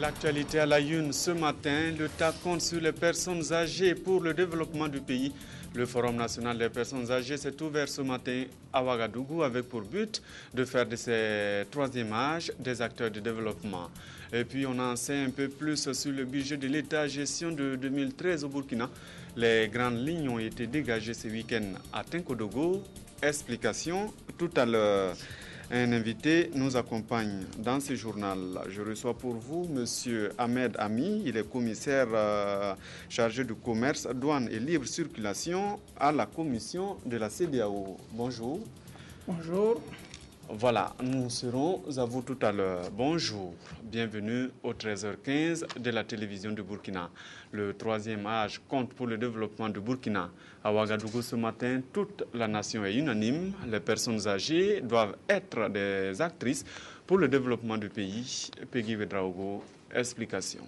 L'actualité à la une ce matin, l'État compte sur les personnes âgées pour le développement du pays. Le Forum national des personnes âgées s'est ouvert ce matin à Ouagadougou avec pour but de faire de ces troisième âge des acteurs de développement. Et puis on en sait un peu plus sur le budget de l'État gestion de 2013 au Burkina. Les grandes lignes ont été dégagées ce week-end à Tinkodogo. Explication tout à l'heure. Un invité nous accompagne dans ce journal. Je reçois pour vous M. Ahmed Ami. Il est commissaire chargé du commerce, douane et libre circulation à la commission de la CEDEAO. Bonjour. Bonjour. Voilà, nous serons à vous tout à l'heure. Bonjour, bienvenue au 13h15 de la télévision du Burkina. Le troisième âge compte pour le développement du Burkina. À Ouagadougou ce matin, toute la nation est unanime. Les personnes âgées doivent être des actrices pour le développement du pays. Peggy Vedraogo, explication.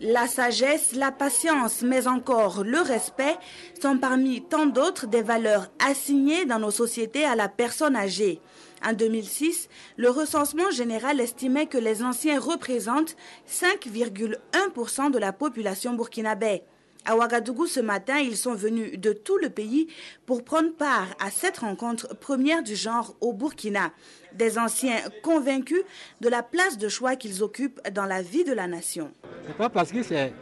La sagesse, la patience, mais encore le respect sont parmi tant d'autres des valeurs assignées dans nos sociétés à la personne âgée. En 2006, le recensement général estimait que les anciens représentent 5,1% de la population burkinabé. À Ouagadougou ce matin, ils sont venus de tout le pays pour prendre part à cette rencontre première du genre au Burkina. Des anciens convaincus de la place de choix qu'ils occupent dans la vie de la nation. C'est pas parce que c'est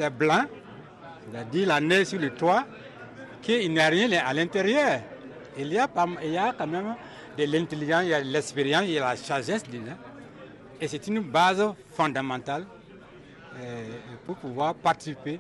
blanc, c'est-à-dire la neige sur le toit, qu'il n'y a rien à l'intérieur. Il y a quand même de l'intelligence, il y a de l'expérience, il y a la sagesse dedans. Et c'est une base fondamentale pour pouvoir participer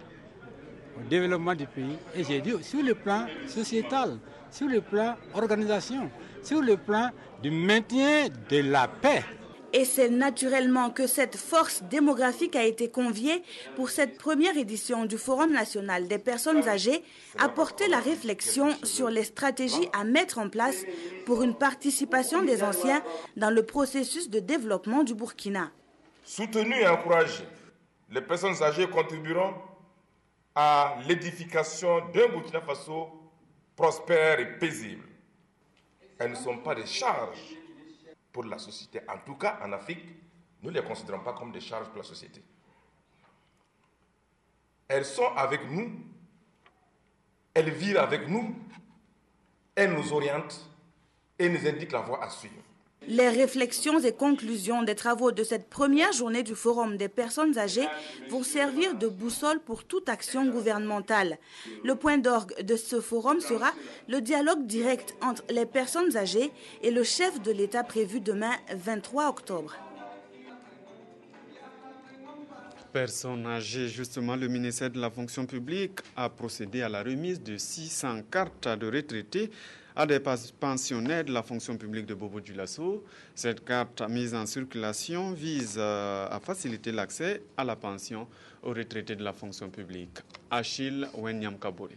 au développement du pays. Et j'ai dit sur le plan sociétal, sur le plan organisation, sur le plan du maintien de la paix. Et c'est naturellement que cette force démographique a été conviée pour cette première édition du Forum national des personnes âgées à porter la réflexion sur les stratégies à mettre en place pour une participation des anciens dans le processus de développement du Burkina. Soutenus et encouragés, les personnes âgées contribueront à l'édification d'un Burkina Faso prospère et paisible. Elles ne sont pas des charges pour la société. En tout cas, en Afrique, nous ne les considérons pas comme des charges pour la société. Elles sont avec nous, elles vivent avec nous, elles nous orientent et nous indiquent la voie à suivre. Les réflexions et conclusions des travaux de cette première journée du Forum des personnes âgées vont servir de boussole pour toute action gouvernementale. Le point d'orgue de ce forum sera le dialogue direct entre les personnes âgées et le chef de l'État prévu demain 23 octobre. Personnes âgées, justement, le ministère de la fonction publique a procédé à la remise de 600 cartes de retraités à des pensionnaires de la fonction publique de Bobo-Dioulasso. Cette carte mise en circulation vise à faciliter l'accès à la pension aux retraités de la fonction publique. Achille Wenyam Kabore.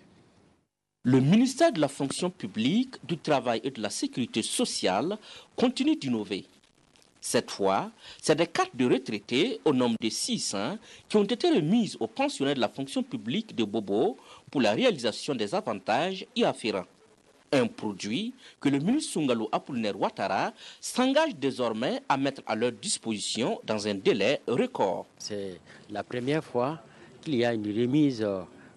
Le ministère de la fonction publique, du travail et de la sécurité sociale continue d'innover. Cette fois, c'est des cartes de retraités au nombre de 600 qui ont été remises aux pensionnaires de la fonction publique de Bobo pour la réalisation des avantages y afférents. Un produit que le ministre Sungalo Apollinaire Ouattara s'engage désormais à mettre à leur disposition dans un délai record. C'est la première fois qu'il y a une remise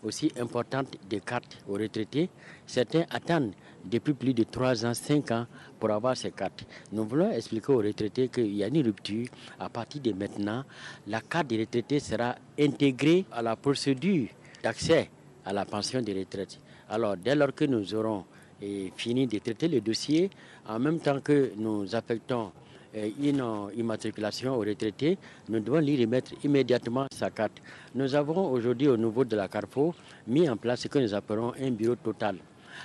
aussi importante des cartes aux retraités. Certains attendent depuis plus de 3 ans, 5 ans pour avoir ces cartes. Nous voulons expliquer aux retraités qu'il y a une rupture. À partir de maintenant, la carte des retraités sera intégrée à la procédure d'accès à la pension de retraite. Alors, dès lors que nous aurons fini de traiter le dossier, en même temps que nous affectons une immatriculation aux retraités, nous devons lui remettre immédiatement sa carte. Nous avons aujourd'hui au niveau de la Carrefour mis en place ce que nous appelons un bureau total.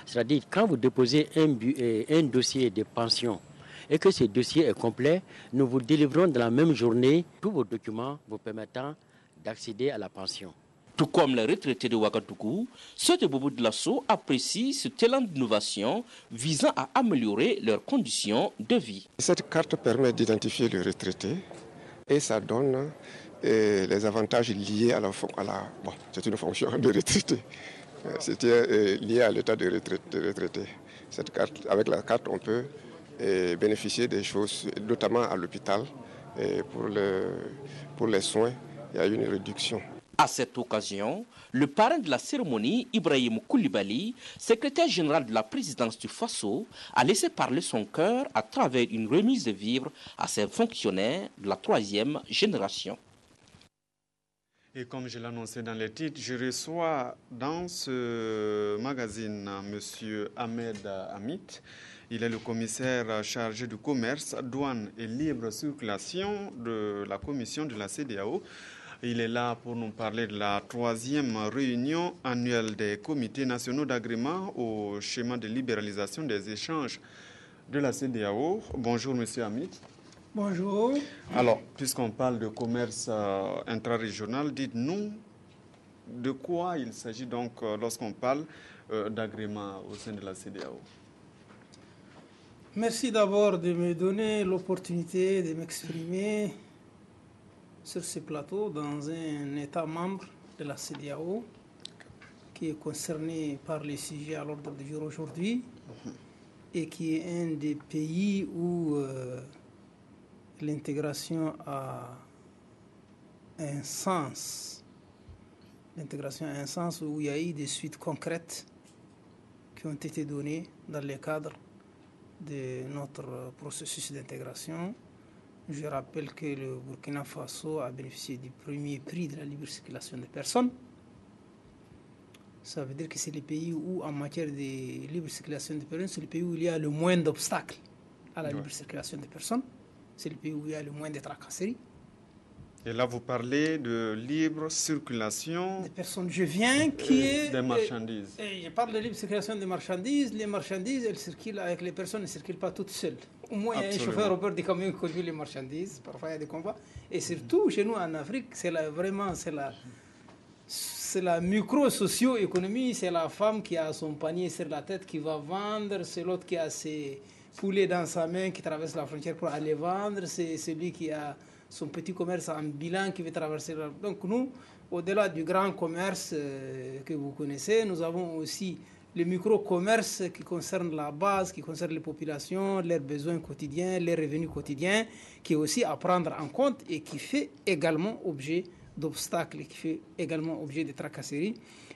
C'est-à-dire quand vous déposez un dossier de pension et que ce dossier est complet, nous vous délivrons dans la même journée tous vos documents vous permettant d'accéder à la pension. Tout comme les retraités de Ouagadougou, ceux de Bobo-Dioulasso apprécient cet élan d'innovation visant à améliorer leurs conditions de vie. Cette carte permet d'identifier le retraité et ça donne les avantages liés à c'est une fonction de retraité. C'était lié à l'état de retraité. Cette carte, avec la carte, on peut bénéficier des choses, notamment à l'hôpital. Et pour les soins, il y a eu une réduction. À cette occasion, le parrain de la cérémonie, Ibrahim Koulibaly, secrétaire général de la présidence du Faso, a laissé parler son cœur à travers une remise de vivres à ses fonctionnaires de la 3e génération. Et comme je l'annonçais dans les titres, je reçois dans ce magazine M. Ahmed Hamid. Il est le commissaire chargé du commerce, douane et libre circulation de la commission de la CEDEAO. Il est là pour nous parler de la 3e réunion annuelle des comités nationaux d'agrément au schéma de libéralisation des échanges de la CEDEAO. Bonjour, Monsieur Hamid. Bonjour. Alors, puisqu'on parle de commerce intrarégional, dites-nous de quoi il s'agit donc lorsqu'on parle d'agrément au sein de la CEDEAO. Merci d'abord de me donner l'opportunité de m'exprimer sur ce plateau dans un État membre de la CEDEAO qui est concerné par les sujets à l'ordre du jour aujourd'hui et qui est un des pays où l'intégration a un sens. L'intégration a un sens où il y a eu des suites concrètes qui ont été données dans le cadre de notre processus d'intégration. Je rappelle que le Burkina Faso a bénéficié du premier prix de la libre circulation des personnes. Ça veut dire que c'est le pays où, en matière de libre circulation des personnes, c'est le pays où il y a le moins d'obstacles à la libre circulation des personnes. C'est le pays où il y a le moins de tracasseries. Et là, vous parlez de libre circulation des personnes. Je viens qui est des marchandises. Je parle de libre circulation des marchandises. Les marchandises, elles circulent avec les personnes, elles ne circulent pas toutes seules. Au moins, il y a un chauffeur au bord des camions qui conduit les marchandises. Parfois, il y a des convois. Et surtout, chez nous, en Afrique, c'est la micro-socio-économie. C'est la femme qui a son panier sur la tête qui va vendre. C'est l'autre qui a ses poulets dans sa main qui traverse la frontière pour aller vendre. C'est celui qui a son petit commerce en bilan qui veut traverser. Donc nous, au-delà du grand commerce que vous connaissez, nous avons aussi le micro-commerce qui concerne la base, qui concerne les populations, leurs besoins quotidiens, les revenus quotidiens, qui est aussi à prendre en compte et qui fait également objet d'obstacles, qui fait également objet de tracasseries.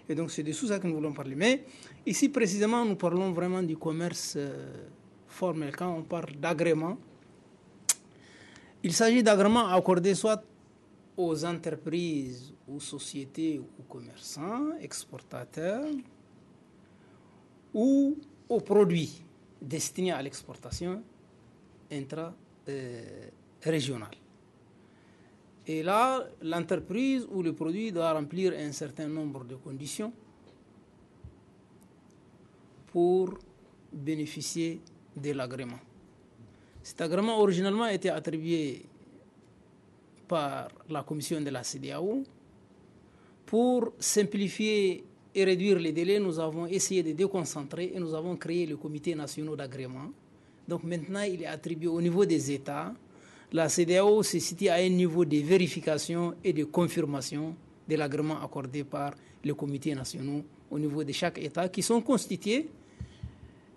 Et donc c'est de tout ça que nous voulons parler. Mais ici précisément, nous parlons vraiment du commerce formel. Quand on parle d'agrément, il s'agit d'agréments accordés soit aux entreprises, aux sociétés, aux commerçants, exportateurs, ou aux produits destinés à l'exportation intra-régionale. Et là, l'entreprise ou le produit doit remplir un certain nombre de conditions pour bénéficier de l'agrément. Cet agrément, originellement, a été attribué par la commission de la CEDEAO. Pour simplifier et réduire les délais, nous avons essayé de déconcentrer et nous avons créé le comité national d'agrément. Donc maintenant, il est attribué au niveau des États. La CEDEAO se situe à un niveau de vérification et de confirmation de l'agrément accordé par les comités nationaux au niveau de chaque État, qui sont constitués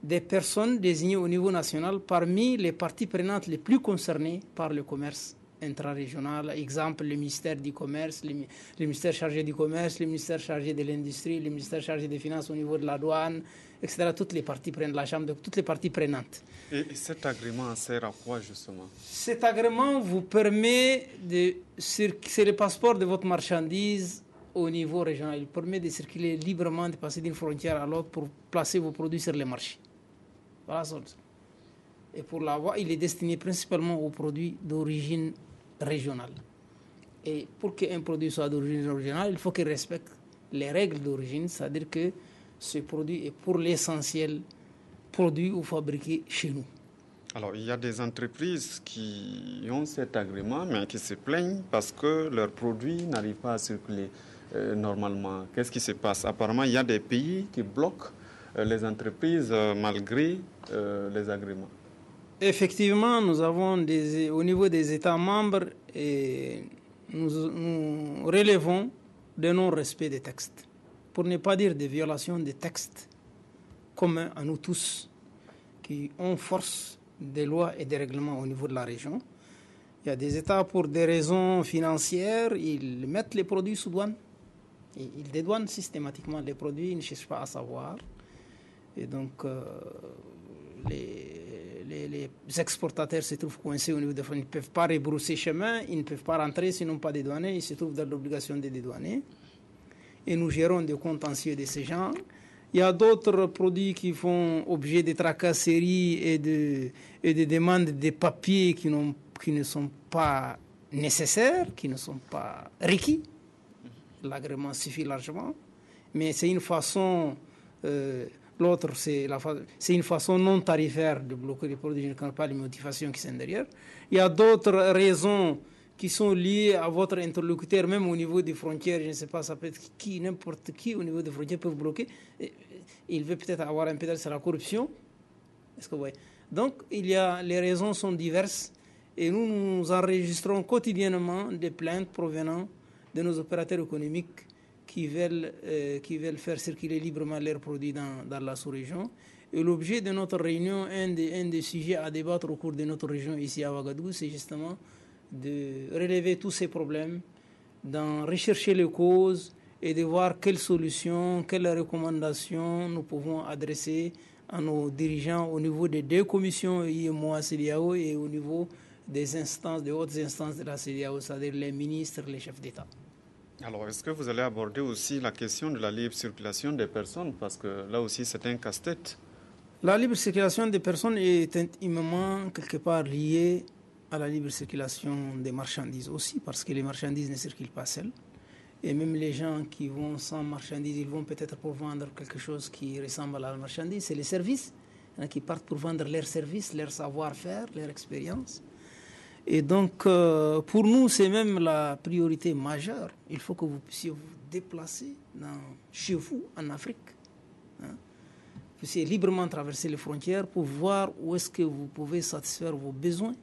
des personnes désignées au niveau national parmi les parties prenantes les plus concernées par le commerce intrarégional. Exemple, le ministère du Commerce, le ministère chargé du Commerce, le ministère chargé de l'Industrie, le ministère chargé des Finances au niveau de la douane, etc. Toutes les parties prenantes, la Chambre de toutes les parties prenantes. Et cet agrément sert à quoi justement? Cet agrément vous permet c'est le passeport de votre marchandise au niveau régional. Il permet de circuler librement, de passer d'une frontière à l'autre pour placer vos produits sur les marchés. Voilà ça. Et pour l'avoir, il est destiné principalement aux produits d'origine régionale. Et pour qu'un produit soit d'origine régionale, il faut qu'il respecte les règles d'origine, c'est-à-dire que ce produit est pour l'essentiel produit ou fabriqué chez nous. Alors, il y a des entreprises qui ont cet agrément, mais qui se plaignent parce que leurs produits n'arrivent pas à circuler normalement. Qu'est-ce qui se passe? Apparemment, il y a des pays qui bloquent les entreprises malgré les agréments. Effectivement, nous avons au niveau des États membres, et nous relevons de non-respect des textes, pour ne pas dire des violations des textes communs à nous tous, qui ont force des lois et des règlements au niveau de la région. Il y a des États, pour des raisons financières, ils mettent les produits sous douane. Et ils dédouanent systématiquement les produits, ils ne cherchent pas à savoir. Et donc, les exportateurs se trouvent coincés au niveau des frontières. Ils ne peuvent pas rebrousser chemin, ils ne peuvent pas rentrer sinon pas dédouaner. Ils se trouvent dans l'obligation de dédouaner. Et nous gérons des contentieux de ce genre. Il y a d'autres produits qui font objet de tracasseries et de demandes de papiers qui ne sont pas nécessaires, qui ne sont pas requis. L'agrément suffit largement. Mais c'est une façon... L'autre, c'est une façon non tarifaire de bloquer les produits. Je ne connais pas les motivations qui sont derrière. Il y a d'autres raisons qui sont liées à votre interlocuteur, même au niveau des frontières. Je ne sais pas, ça peut être n'importe qui au niveau des frontières peut vous bloquer. Il veut peut-être avoir un pédale sur la corruption. Est-ce que vous voyez? Donc, les raisons sont diverses et nous enregistrons quotidiennement des plaintes provenant de nos opérateurs économiques qui veulent faire circuler librement leurs produits dans la sous-région. Et l'objet de notre réunion, un des sujets à débattre au cours de notre région ici à Ouagadougou, c'est justement de relever tous ces problèmes, d'en rechercher les causes et de voir quelles solutions, quelles recommandations nous pouvons adresser à nos dirigeants au niveau des deux commissions IMOA CEDEAO et au niveau des instances, des hautes instances de la CEDEAO, c'est-à-dire les ministres, les chefs d'État. Alors, est-ce que vous allez aborder aussi la question de la libre circulation des personnes? Parce que là aussi, c'est un casse-tête. La libre circulation des personnes est intimement, quelque part, liée à la libre circulation des marchandises aussi, parce que les marchandises ne circulent pas seules. Et même les gens qui vont sans marchandises, ils vont peut-être pour vendre quelque chose qui ressemble à la marchandise. C'est les services, qui partent pour vendre leurs services, leur savoir-faire, leur expérience. Et donc, pour nous, c'est même la priorité majeure. Il faut que vous puissiez vous déplacer chez vous, en Afrique. Vous puissiez librement traverser les frontières pour voir où est-ce que vous pouvez satisfaire vos besoins,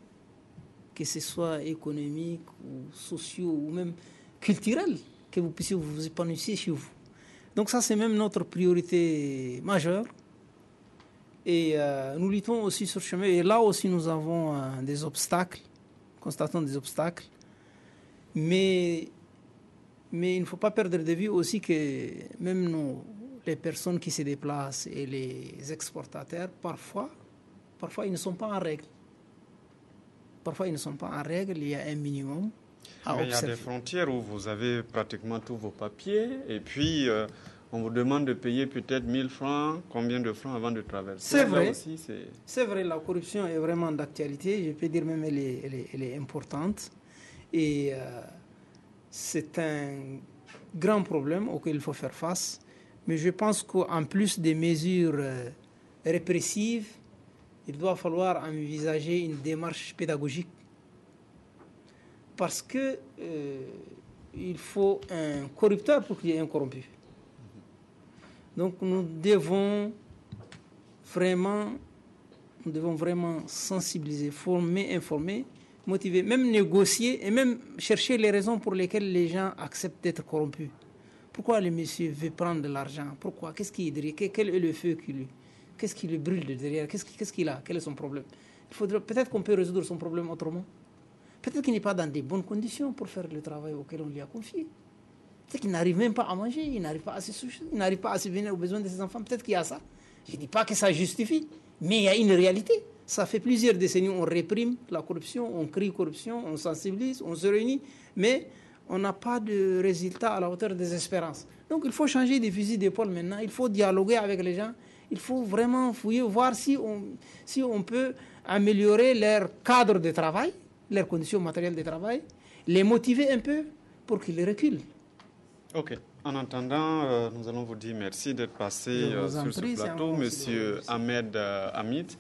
que ce soit économiques ou sociaux ou même culturels, que vous puissiez vous épanouir chez vous. Donc ça, c'est même notre priorité majeure. Et nous luttons aussi sur le chemin. Et là aussi, nous avons des obstacles. Constatons des obstacles, mais il ne faut pas perdre de vue aussi que même les personnes qui se déplacent et les exportateurs, parfois ils ne sont pas en règle. Parfois ils ne sont pas en règle, il y a un minimum à observer. Il y a des frontières où vous avez pratiquement tous vos papiers et puis on vous demande de payer peut-être 1000 francs, combien de francs avant de traverser. C'est vrai, c'est vrai, la corruption est vraiment d'actualité, je peux dire même elle est importante. Et c'est un grand problème auquel il faut faire face. Mais je pense qu'en plus des mesures répressives, il doit falloir envisager une démarche pédagogique. Parce que il faut un corrupteur pour qu'il y ait un corrompu. Donc nous devons vraiment sensibiliser, former, informer, motiver, même négocier et même chercher les raisons pour lesquelles les gens acceptent d'être corrompus. Pourquoi le monsieur veut prendre de l'argent? Pourquoi? Qu'est-ce qui est derrière? Quel est le feu qui lui? Qu'est-ce qui le brûle de derrière? Qu'est-ce qu'il a? Quel est son problème? Peut-être qu'on peut résoudre son problème autrement. Peut-être qu'il n'est pas dans des bonnes conditions pour faire le travail auquel on lui a confié. Peut-être qu'il n'arrive même pas à manger, il n'arrive pas à se soucier, il n'arrive pas à subvenir aux besoins de ses enfants. Peut-être qu'il y a ça. Je ne dis pas que ça justifie, mais il y a une réalité. Ça fait plusieurs décennies, on réprime la corruption, on crie corruption, on sensibilise, on se réunit, mais on n'a pas de résultat à la hauteur des espérances. Donc il faut changer des fusils d'épaule maintenant, il faut dialoguer avec les gens, il faut vraiment fouiller, voir si on peut améliorer leur cadre de travail, leurs conditions matérielles de travail, les motiver un peu pour qu'ils reculent. Ok. En attendant, nous allons vous dire merci d'être passé sur ce plateau, Monsieur Ahmed Hamid.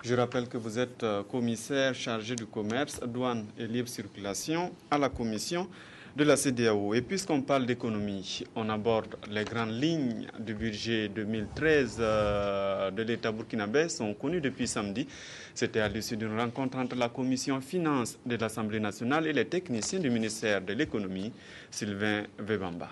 Je rappelle que vous êtes commissaire chargé du commerce, douane et libre circulation à la commission de la CEDEAO. Et puisqu'on parle d'économie, on aborde les grandes lignes du budget 2013 de l'État burkinabé sont connues depuis samedi. C'était à l'issue d'une rencontre entre la commission finance de l'Assemblée nationale et les techniciens du ministère de l'économie, Sylvain Webamba.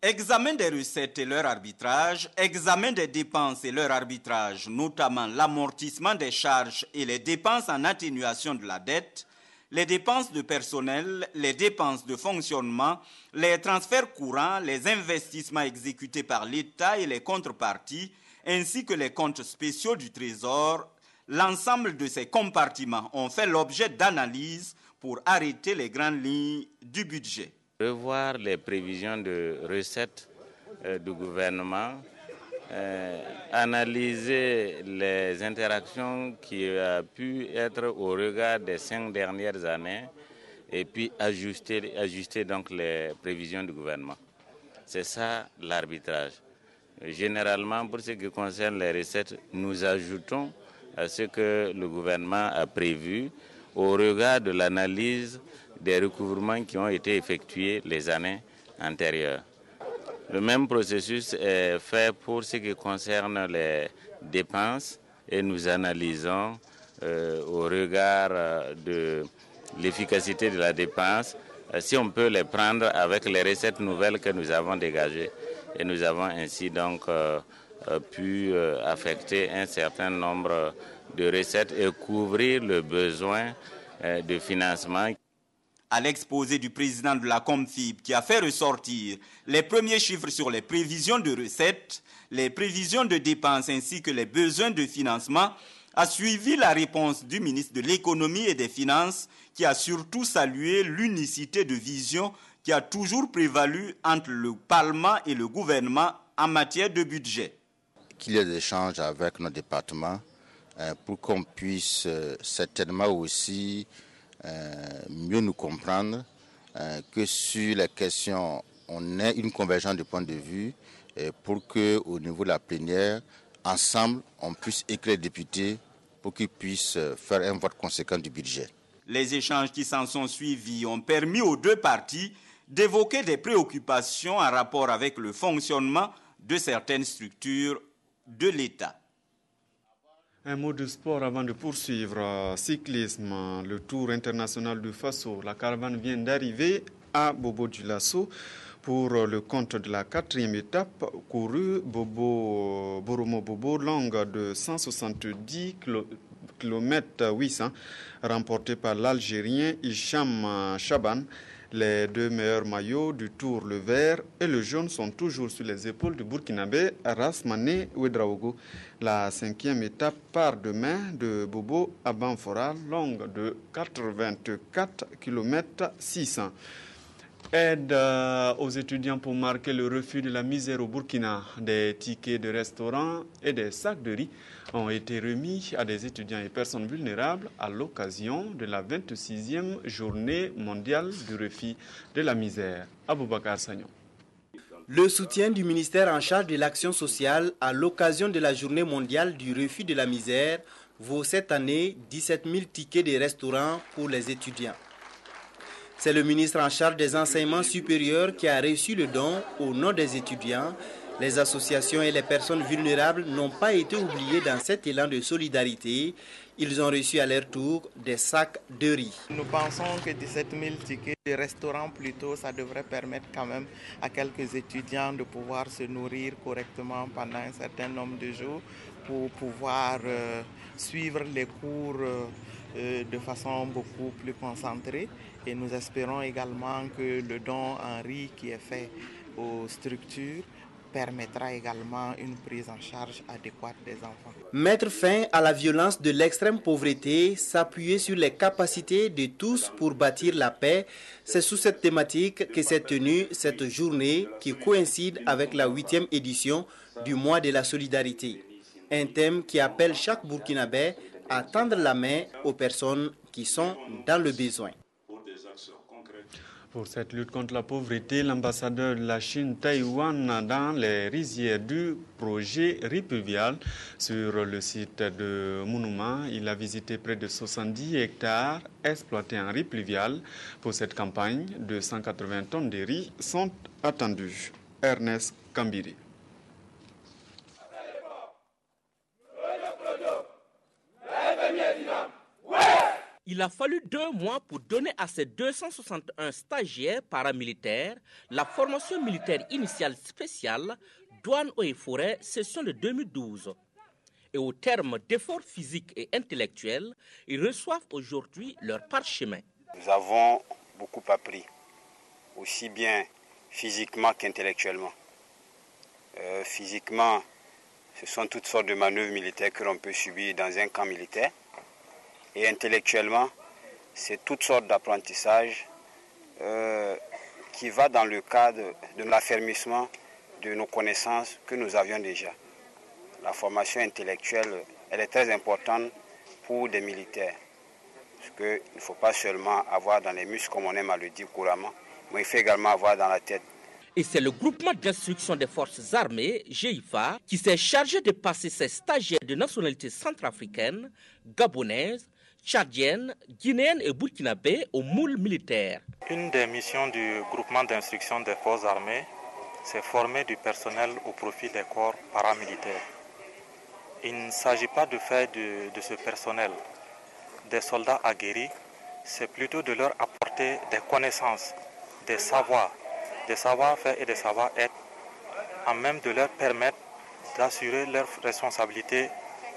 Examen des recettes et leur arbitrage, examen des dépenses et leur arbitrage, notamment l'amortissement des charges et les dépenses en atténuation de la dette, les dépenses de personnel, les dépenses de fonctionnement, les transferts courants, les investissements exécutés par l'État et les contreparties, ainsi que les comptes spéciaux du Trésor. L'ensemble de ces compartiments ont fait l'objet d'analyses pour arrêter les grandes lignes du budget. Revoir les prévisions de recettes du gouvernement, analyser les interactions qui ont pu être au regard des 5 dernières années et puis ajuster donc les prévisions du gouvernement. C'est ça l'arbitrage. Généralement, pour ce qui concerne les recettes, nous ajoutons à ce que le gouvernement a prévu au regard de l'analyse des recouvrements qui ont été effectués les années antérieures. Le même processus est fait pour ce qui concerne les dépenses et nous analysons au regard de l'efficacité de la dépense si on peut les prendre avec les recettes nouvelles que nous avons dégagées. Et nous avons ainsi donc pu affecter un certain nombre de recettes et couvrir le besoin de financement. À l'exposé du président de la Comfib qui a fait ressortir les premiers chiffres sur les prévisions de recettes, les prévisions de dépenses ainsi que les besoins de financement, a suivi la réponse du ministre de l'Économie et des Finances qui a surtout salué l'unicité de vision qui a toujours prévalu entre le Parlement et le gouvernement en matière de budget. Qu'il y ait des échanges avec nos départements pour qu'on puisse certainement aussi mieux nous comprendre, que sur les questions, on ait une convergence de points de vue pour qu'au niveau de la plénière, ensemble, on puisse éclairer les députés pour qu'ils puissent faire un vote conséquent du budget. Les échanges qui s'en sont suivis ont permis aux deux parties d'évoquer des préoccupations en rapport avec le fonctionnement de certaines structures de l'État. Un mot de sport avant de poursuivre. Cyclisme, le Tour international du Faso. La caravane vient d'arriver à Bobo-Dioulasso pour le compte de la 4e étape courue Boromo-Bobo, longue de 170 km 800, remportée par l'Algérien Hicham Chaban. Les deux meilleurs maillots du Tour, le vert et le jaune, sont toujours sur les épaules du Burkinabé Rasmané Ouedraogo. La 5e étape part demain de Bobo à Banfora, longue de 84 km 600. Aide aux étudiants pour marquer le refus de la misère au Burkina. Des tickets de restaurant et des sacs de riz ont été remis à des étudiants et personnes vulnérables à l'occasion de la 26e journée mondiale du refus de la misère. Aboubakar Sagnon. Le soutien du ministère en charge de l'action sociale à l'occasion de la journée mondiale du refus de la misère vaut cette année 17 000 tickets de restaurant pour les étudiants. C'est le ministre en charge des enseignements supérieurs qui a reçu le don au nom des étudiants. Les associations et les personnes vulnérables n'ont pas été oubliées dans cet élan de solidarité. Ils ont reçu à leur tour des sacs de riz. Nous pensons que 17 000 tickets de restaurant plutôt, ça devrait permettre quand même à quelques étudiants de pouvoir se nourrir correctement pendant un certain nombre de jours pour pouvoir suivre les cours de façon beaucoup plus concentrée. Et nous espérons également que le don en riz qui est fait aux structures permettra également une prise en charge adéquate des enfants. Mettre fin à la violence de l'extrême pauvreté, s'appuyer sur les capacités de tous pour bâtir la paix, c'est sous cette thématique que s'est tenue cette journée qui coïncide avec la 8e édition du mois de la solidarité. Un thème qui appelle chaque Burkinabé à tendre la main aux personnes qui sont dans le besoin. Pour cette lutte contre la pauvreté, l'ambassadeur de la Chine, Taïwan, dans les rizières du projet riz pluvial sur le site de Mounuma. Il a visité près de 70 hectares exploités en riz pluvial. Pour cette campagne, 280 tonnes de riz sont attendues. Ernest Kambiri. Il Il a fallu 2 mois pour donner à ces 261 stagiaires paramilitaires la formation militaire initiale spéciale douane eaux et forêts session de 2012. Et au terme d'efforts physiques et intellectuels, ils reçoivent aujourd'hui leur parchemin. Nous avons beaucoup appris, aussi bien physiquement qu'intellectuellement. Physiquement, ce sont toutes sortes de manœuvres militaires que l'on peut subir dans un camp militaire. Et intellectuellement, c'est toutes sortes d'apprentissages qui va dans le cadre de l'affermissement de nos connaissances que nous avions déjà. La formation intellectuelle, elle est très importante pour des militaires. Parce qu'il ne faut pas seulement avoir dans les muscles, comme on aime à le dire couramment, mais il faut également avoir dans la tête. Et c'est le groupement d'instruction des forces armées, GIFA, qui s'est chargé de passer ces stagiaires de nationalité centrafricaine, gabonaise, tchadienne, guinéenne et burkinabé au moule militaire. Une des missions du groupement d'instruction des forces armées, c'est former du personnel au profit des corps paramilitaires. Il ne s'agit pas de faire de ce personnel des soldats aguerris, c'est plutôt de leur apporter des connaissances, des savoir-faire et des savoir-être, en même de leur permettre d'assurer leurs responsabilités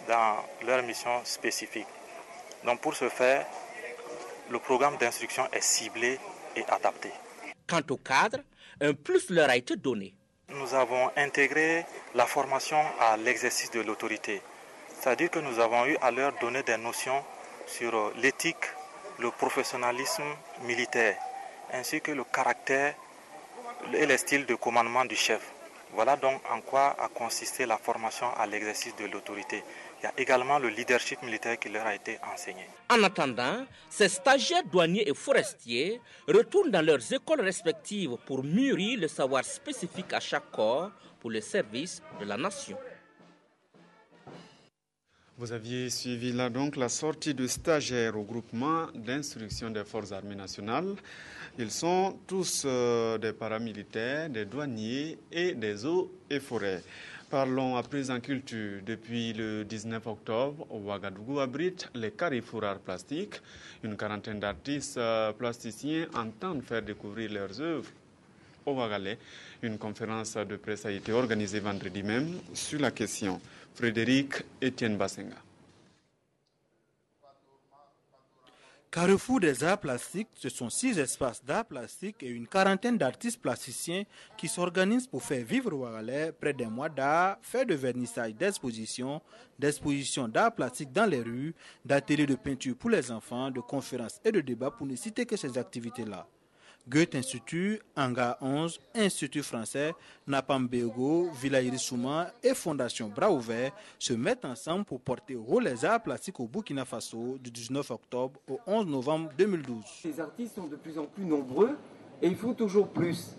dans leur mission spécifique. Donc pour ce faire, le programme d'instruction est ciblé et adapté. Quant au cadre, un plus leur a été donné. Nous avons intégré la formation à l'exercice de l'autorité. C'est-à-dire que nous avons eu à leur donner des notions sur l'éthique, le professionnalisme militaire, ainsi que le caractère et les styles de commandement du chef. Voilà donc en quoi a consisté la formation à l'exercice de l'autorité. Il y a également le leadership militaire qui leur a été enseigné. En attendant, ces stagiaires douaniers et forestiers retournent dans leurs écoles respectives pour mûrir le savoir spécifique à chaque corps pour le service de la nation. Vous aviez suivi là donc la sortie de stagiaires au groupement d'instruction des forces armées nationales. Ils sont tous des paramilitaires, des douaniers et des eaux et forêts. Parlons à présent culture. Depuis le 19 octobre, Ouagadougou abrite les Carrefour Arts Plastiques. Une quarantaine d'artistes plasticiens entendent faire découvrir leurs œuvres au Ouagalais. Une conférence de presse a été organisée vendredi même sur la question. Frédéric Etienne Bassenga. Carrefour des arts plastiques, ce sont 6 espaces d'art plastique et une quarantaine d'artistes plasticiens qui s'organisent pour faire vivre au Ouagalais près d'un mois d'art, faire de vernissage d'expositions d'art plastique dans les rues, d'ateliers de peinture pour les enfants, de conférences et de débats pour ne citer que ces activités-là. Goethe Institut, Hangar 11, Institut français, Napambego, Villa Irissouma et Fondation Bras Ouverts se mettent ensemble pour porter haut les arts plastiques au Burkina Faso du 19 octobre au 11 novembre 2012. Les artistes sont de plus en plus nombreux et il faut toujours plus.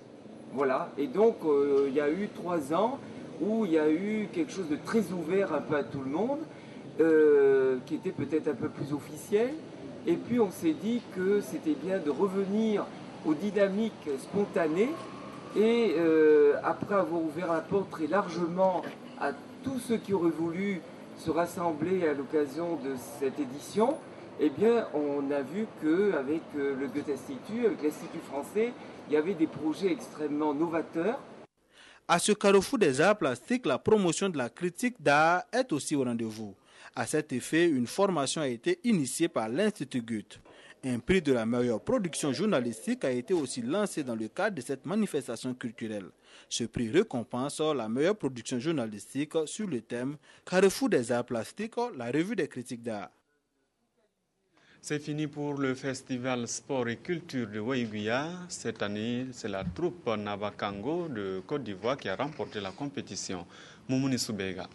Voilà, et donc il y a eu 3 ans où il y a eu quelque chose de très ouvert un peu à tout le monde, qui était peut-être un peu plus officiel. Et puis on s'est dit que c'était bien de revenir aux dynamiques spontanées et après avoir ouvert la porte très largement à tous ceux qui auraient voulu se rassembler à l'occasion de cette édition, eh bien on a vu qu'avec le Goethe Institut, avec l'Institut français, il y avait des projets extrêmement novateurs. À ce carrefour des arts plastiques, la promotion de la critique d'art est aussi au rendez-vous. À cet effet, une formation a été initiée par l'Institut Goethe. Un prix de la meilleure production journalistique a été aussi lancé dans le cadre de cette manifestation culturelle. Ce prix récompense la meilleure production journalistique sur le thème Carrefour des arts plastiques, la revue des critiques d'art. C'est fini pour le festival sport et culture de Waïguya. Cette année, c'est la troupe Nabakango de Côte d'Ivoire qui a remporté la compétition. Moumouni Soubega.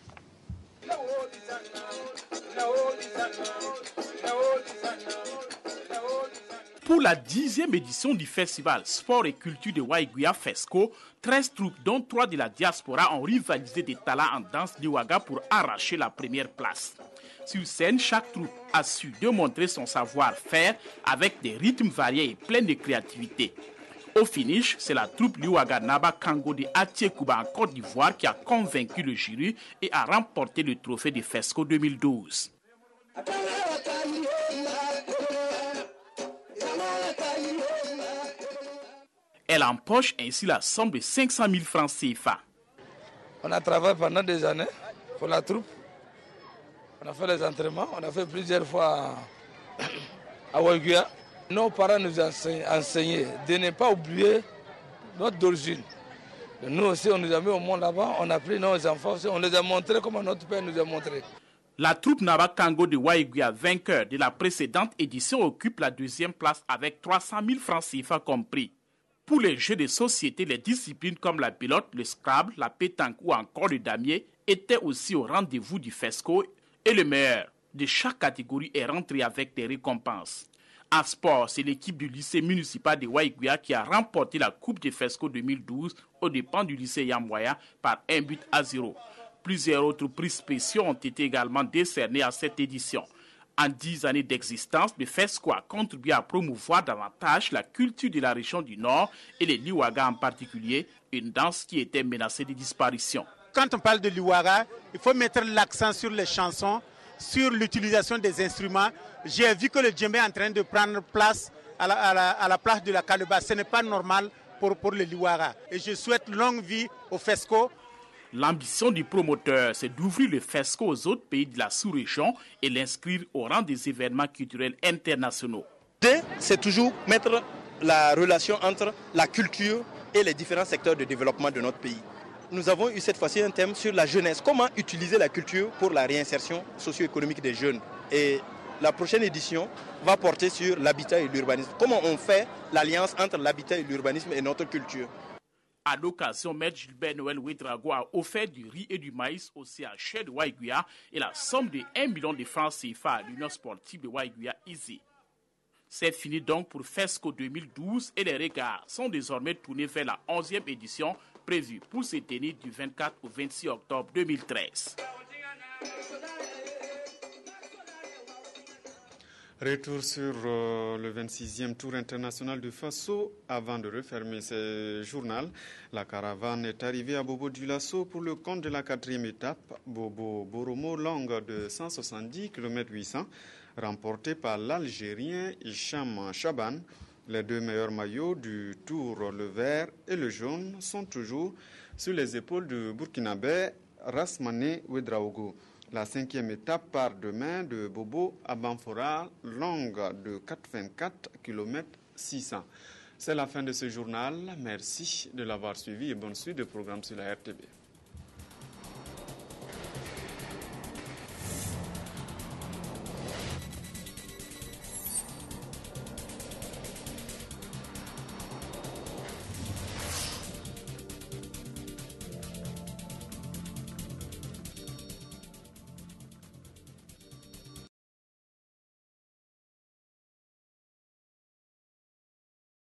Pour la 10e édition du festival Sport et Culture de Waïguya FESCO, 13 troupes, dont 3 de la diaspora, ont rivalisé des talents en danse d'Iwaga pour arracher la première place. Sur scène, chaque troupe a su démontrer son savoir-faire avec des rythmes variés et pleins de créativité. Au finish, c'est la troupe Liwaga Naba Kango de Atiekouba en Côte d'Ivoire qui a convaincu le jury et a remporté le trophée de FESCO 2012. Elle empoche ainsi la somme de 500 000 francs CFA. On a travaillé pendant des années pour la troupe. On a fait les entraînements, on a fait plusieurs fois à Ouaguia. Nos parents nous ont enseigné de ne pas oublier notre origine. Nous aussi, on nous a mis au monde là-bas, on a pris nos enfants aussi, on les a montrés comme notre père nous a montré. La troupe Naba Kango de Waiguia, vainqueur de la précédente édition, occupe la deuxième place avec 300 000 francs CFA compris. Pour les jeux de société, les disciplines comme la pilote, le Scrabble, la pétanque ou encore le damier étaient aussi au rendez-vous du FESCO et le meilleur de chaque catégorie est rentré avec des récompenses. En sport, c'est l'équipe du lycée municipal de Waiguia qui a remporté la Coupe de FESCO 2012 aux dépens du lycée Yamwaya par 1-0. Plusieurs autres prix spéciaux ont été également décernés à cette édition. En 10 années d'existence, le FESCO a contribué à promouvoir davantage la culture de la région du Nord et les Liwaga en particulier, une danse qui était menacée de disparition. Quand on parle de Liwaga, il faut mettre l'accent sur les chansons, sur l'utilisation des instruments. J'ai vu que le djembé est en train de prendre place à la place de la calebasse. Ce n'est pas normal pour le Liwaga. Et je souhaite longue vie au FESCO. L'ambition du promoteur, c'est d'ouvrir le FESCO aux autres pays de la sous-région et l'inscrire au rang des événements culturels internationaux. C'est toujours mettre la relation entre la culture et les différents secteurs de développement de notre pays. Nous avons eu cette fois-ci un thème sur la jeunesse. Comment utiliser la culture pour la réinsertion socio-économique des jeunes. Et la prochaine édition va porter sur l'habitat et l'urbanisme. Comment on fait l'alliance entre l'habitat et l'urbanisme et notre culture. À l'occasion, Maître Gilbert Noël Ouedraogo a offert du riz et du maïs au CHR de Waiguia et la somme de 1 million de francs CFA à l'Union sportive de Waiguia Easy. C'est fini donc pour FESCO 2012 et les regards sont désormais tournés vers la 11e édition prévue pour se tenir du 24 au 26 octobre 2013. Retour sur le 26e tour international du Faso. Avant de refermer ce journal, la caravane est arrivée à Bobo-Dioulasso pour le compte de la 4e étape, Bobo-Boromo, longue de 170 km 800, remportée par l'Algérien Hicham Chaban. Les deux meilleurs maillots du tour, le vert et le jaune, sont toujours sur les épaules du Burkinabé Rasmane Ouedraogo. La 5e étape part demain de Bobo à Banfora, longue de 84 km 600. C'est la fin de ce journal. Merci de l'avoir suivi et bonne suite de programmes sur la RTB.